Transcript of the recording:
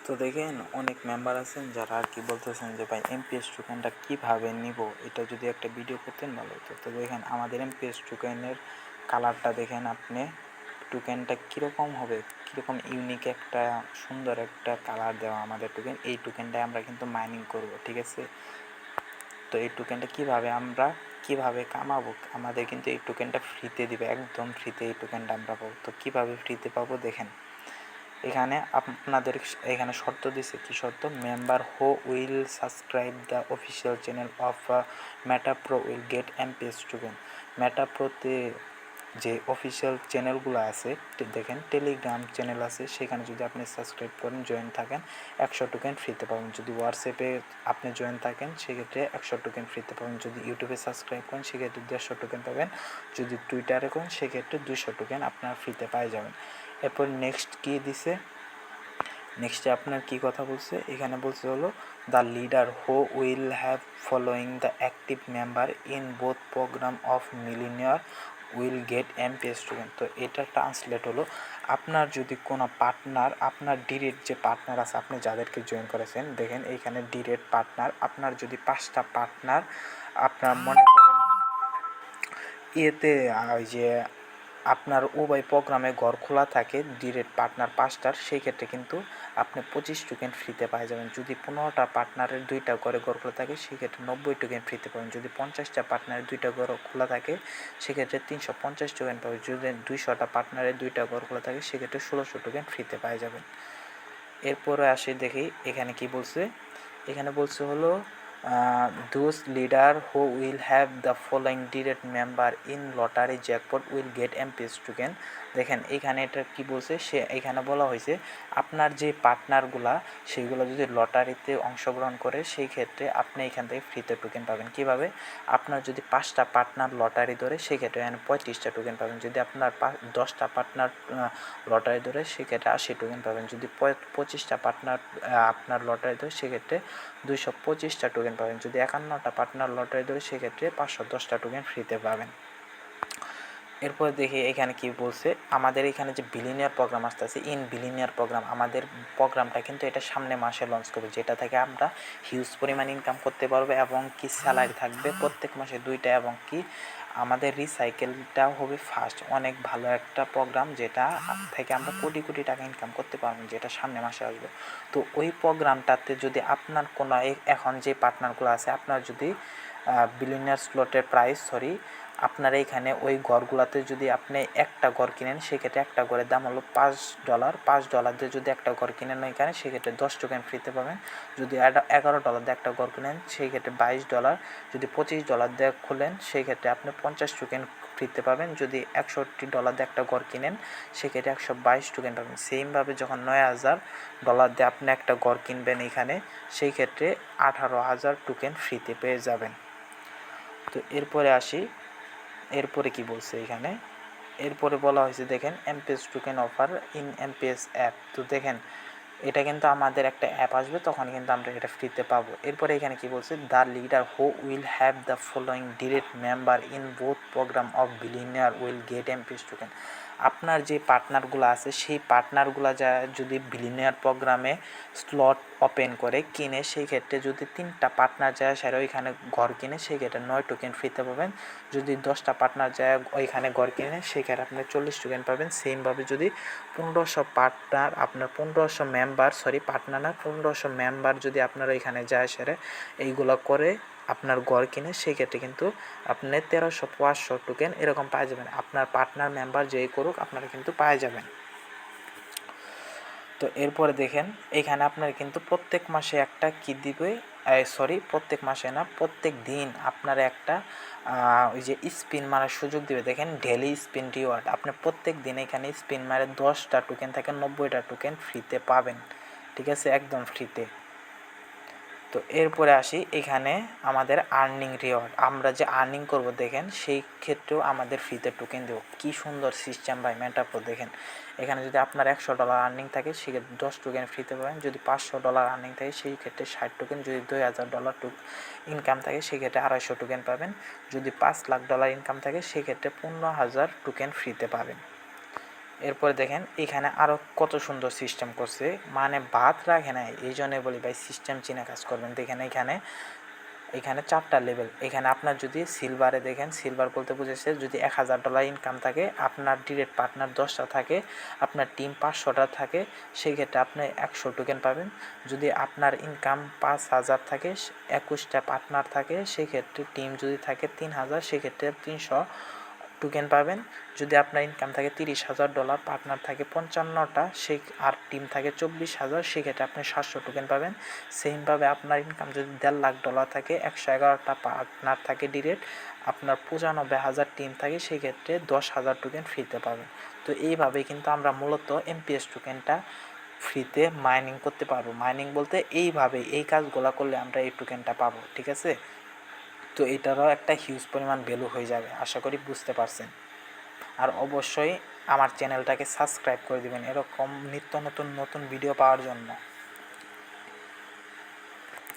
তো দেখেন অনেক মেম্বার আছেন যারা আর কি বলতেছেন যে ভাই এমপিএস টোকেনটা কীভাবে নিব, এটা যদি একটা ভিডিও করতেন ভালো হতো। তো দেখেন আমাদের এমপিএস টোকেনের কালারটা দেখেন আপনি, টোকেনটা কীরকম হবে, কীরকম ইউনিক একটা সুন্দর একটা কালার দেওয়া আমাদের টোকেন। এই টোকেনটাই আমরা কিন্তু মাইনিং করব, ঠিক আছে। তো এই টোকেনটা কীভাবে কামাবো, আমাদের কিন্তু এই টোকেনটা ফ্রিতে দিবে, একদম ফ্রিতে এই টোকেনটা আমরা পাবো। তো কীভাবে ফ্রিতে পাবো দেখেন, এখানে আপনাদের এখানে শর্ত দিছে, কি শর্ত, member who will subscribe the official channel of MetaPro will get amps token. মেটাপ্রোতে যে অফিসিয়াল চ্যানেলগুলো আছে, দেখেন টেলিগ্রাম চ্যানেল আছে, সেখানে যদি আপনি সাবস্ক্রাইব করেন, জয়েন থাকেন, 100 টোকেন ফ্রিতে পাবেন। যদি হোয়াটসঅ্যাপে আপনি জয়েন থাকেন সেক্ষেত্রে 100 টোকেন ফ্রিতে পাবেন। যদি ইউটিউবে সাবস্ক্রাইব করেন সেক্ষেত্রে 150 টোকেন পাবেন। যদি টুইটারে করেন সেক্ষেত্রে 200 টোকেন আপনার ফ্রিতে পাই যাবেন। এরপর নেক্সট কি দিছে, নেক্সটে আপনার কি কথা বলছে, এখানে বলছে হলো the leader who will have following the active member in both programme of millionaire will get amps token. তো এটা ট্রান্সলেট হলো, আপনার যদি কোনো পার্টনার, আপনার ডিরেক্ট যে পার্টনার আছে, আপনি যাদেরকে জয়েন করেছেন, দেখেন এইখানে ডিরেক্ট পার্টনার, আপনার যদি 5টা পার্টনার আপনার মনে করেন ইয়েতে ওই যে আপনার উভয় প্রোগ্রামে ঘর খোলা থাকে, ডিরেক্ট পার্টনার 5টার, সেই ক্ষেত্রে কিন্তু আপনি 25 টোকেন ফ্রিতে পাই যাবেন। যদি 15টা পার্টনারের 2টা ঘরে ঘর খোলা থাকে সেক্ষেত্রে 90 টোকেন ফ্রিতে পাবেন। যদি 50টা পার্টনারের 2টা ঘর খোলা থাকে সেক্ষেত্রে 350 টোকেন পাবেন। যদি 200টা পার্টনারের 2টা ঘর খোলা থাকে সেক্ষেত্রে 1600 টোকেন ফ্রিতে পাই যাবেন। এরপরে আসি দেখি এখানে কি বলছে, এখানে বলছে হলো those leader who will have the following direct member in lottery jackpot will get MPS token। দেখেন এইখানে এটা কি বলছে, সে এখানে বলা হয়েছে আপনার যে পার্টনারগুলা সেইগুলো যদি লটারিতে অংশগ্রহণ করে সেই ক্ষেত্রে আপনি এখান থেকে ফ্রিতে টোকেন পাবেন। কিভাবে, আপনার যদি 5টা পার্টনার লটারি ধরে সেক্ষেত্রে এখানে 35টা টোকেন পাবেন। যদি আপনার 10টা পার্টনার লটারি ধরে সেক্ষেত্রে 80 টোকেন পাবেন। যদি 25টা পার্টনার আপনার লটারি ধরে সেক্ষেত্রে 225টা টোকেন পাবেন। যদি 51টা পার্টনার লটারি ধরে সেক্ষেত্রে 510টা টোকেন ফ্রিতে পাবেন। এরপর দেখি এখানে কি বলছে, আমাদের এখানে যে বিলিনিয়ার প্রোগ্রাম আসতেছে, ইন বিলিনিয়ার প্রোগ্রাম, আমাদের প্রোগ্রামটা কিন্তু এটা সামনে মাসে লঞ্চ করবে, যেটা থেকে আমরা হিউজ পরিমাণ ইনকাম করতে পারবো এবং কি স্যালারি থাকবে প্রত্যেক মাসে 2টা, এবং কি আমাদের রিসাইকেলটাও হবে ফার্স্ট। অনেক ভালো একটা প্রোগ্রাম, যেটা থেকে আমরা কোটি কোটি টাকা ইনকাম করতে পারবো, যেটা সামনে মাসে আসবে। তো ওই প্রোগ্রামটাতে যদি আপনার কোনো এখন যে পার্টনারগুলো আছে, আপনার যদি বিলিনিয়ার স্লটের প্রাইস আপনার এইখানে ওই ঘরগুলোতে যদি আপনি একটা ঘর কিনেন সেক্ষেত্রে একটা ঘরের দাম হলো $5, $5 দিয়ে যদি একটা ঘর কিনেন এখানে সেক্ষেত্রে 10 টোকেন ফ্রিতে পাবেন। যদি $11 দিয়ে একটা ঘর কিনেন সেই ক্ষেত্রে $22, যদি $25 দিয়ে খুলেন সেই ক্ষেত্রে আপনি 50 টোকেন ফ্রিতে পাবেন। যদি $61 দিয়ে একটা ঘর কিনেন সেক্ষেত্রে 122 টোকেন পাবেন। সেমভাবে যখন $9,000 দিয়ে আপনি একটা ঘর কিনবেন এখানে সেই ক্ষেত্রে 18,000 টোকেন ফ্রিতে পেয়ে যাবেন। তো এরপরে আসি, এরপরে কি বলছে এখানে, এরপরে বলা হয়েছে দেখেন amps token offer in amps app. তো দেখেন এটা কিন্তু আমাদের একটা অ্যাপ আসবে, তখন কিন্তু আমরা এটা ফ্রিতে পাবো। এরপরে এখানে কি বলছে, the leader who will have the following direct member in both programme of billionaire will get amps token. আপনার যে পার্টনারগুলো আছে সেই পার্টনারগুলো যা যদি বিলিনিয়ার প্রোগ্রামে স্লট ওপেন করে কিনে, সেই ক্ষেত্রে যদি 3টা পার্টনার যায় সেরা ওইখানে ঘর কিনে সেই ক্ষেত্রে 9 টোকেন ফ্রিতে পাবেন। যদি 10টা পার্টনার যায় ওইখানে ঘর কিনে সেই ক্ষেত্রে আপনি 40 টোকেন পাবেন। সেমভাবে যদি 1500 পার্টনার আপনার 1500 মেম্বার পার্টনার না 1500 মেম্বার যদি আপনার ওইখানে যায় সেরে এইগুলো করে আপনার ঘর কিনে সেই ক্ষেত্রে কিন্তু আপনি 1300-500 টোকেন এরকম পাওয়া যাবেন। আপনার পার্টনার মেম্বার যেই করুক আপনারা কিন্তু পাওয়া যাবেন। তো এরপরে দেখেন এখানে আপনার কিন্তু প্রত্যেক মাসে একটা কি দিবে, প্রত্যেক মাসে না, প্রত্যেক দিন আপনার একটা ওই যে স্পিন মারার সুযোগ দিবে। দেখেন ডেলি স্পিন রিওয়ার্ড, আপনি প্রত্যেক দিন এখানে স্পিন মারে 10টা টোকেন থেকে 90টা টোকেন ফ্রিতে পাবেন, ঠিক আছে, একদম ফ্রিতে। তো এরপরে আসি এখানে আমাদের আর্নিং রিওয়ার্ড, আমরা যে আর্নিং করব দেখেন সেই ক্ষেত্রেও আমাদের ফ্রিতে টোকেন দেবো। কী সুন্দর সিস্টেম ভাই মেটাপ্রো। দেখেন এখানে যদি আপনার $100 আর্নিং থাকে সেক্ষেত্রে 10 টোকেন ফ্রিতে পাবেন। যদি $500 আর্নিং থাকে সেই ক্ষেত্রে 60 টোকেন। যদি $2000 ইনকাম থাকে সেক্ষেত্রে 250 টোকেন পাবেন। যদি $5,00,000 ইনকাম থাকে সেক্ষেত্রে 15,000 টোকেন ফ্রিতে পাবেন। এরপরে দেখেন এখানে আরও কত সুন্দর সিস্টেম করছে, মানে বাদ রাখে নাই। এই জন্যে বলি ভাই সিস্টেম চিনে কাজ করবেন। দেখেন এখানে 4টা লেভেল। এখানে আপনার যদি সিলভারে দেখেন, সিলভার বলতে বুঝেছে যদি $1000 ইনকাম থাকে, আপনার ডিরেক্ট পার্টনার 10টা থাকে, আপনার টিম 500টা থাকে, সেই ক্ষেত্রে আপনি 100 টোকেন পাবেন। যদি আপনার ইনকাম 5000 থাকে, 21টা পার্টনার থাকে, সেক্ষেত্রে টিম যদি থাকে 3000, সেক্ষেত্রে 300 টোকেন পাবেন। যদি আপনার ইনকাম থাকে $30,000, পার্টনার থাকে 55টা, আর টিম থাকে 24,000, সেক্ষেত্রে আপনি 700 টোকেন পাবেন। সেমভাবে আপনার ইনকাম যদি $1,50,000 থাকে, 111টা পার্টনার থাকে ডিরেক্ট, আপনার 95,000 টিম থাকে, সেক্ষেত্রে 10,000 টোকেন ফ্রিতে পাবেন। তো এইভাবে কিন্তু আমরা মূলত এমপিএস টোকেনটা ফ্রিতে মাইনিং করতে পারবো। মাইনিং বলতে এইভাবে এই কাজগুলো করলে আমরা এই টোকেনটা পাবো, ঠিক আছে। তো এটারও একটা হিউজ পরিমাণ ভ্যালু হয়ে যাবে, আশা করি বুঝতে পারছেন। আর অবশ্যই আমার চ্যানেলটাকে সাবস্ক্রাইব করে দিবেন এরকম নিত্য নতুন ভিডিও পাওয়ার জন্য।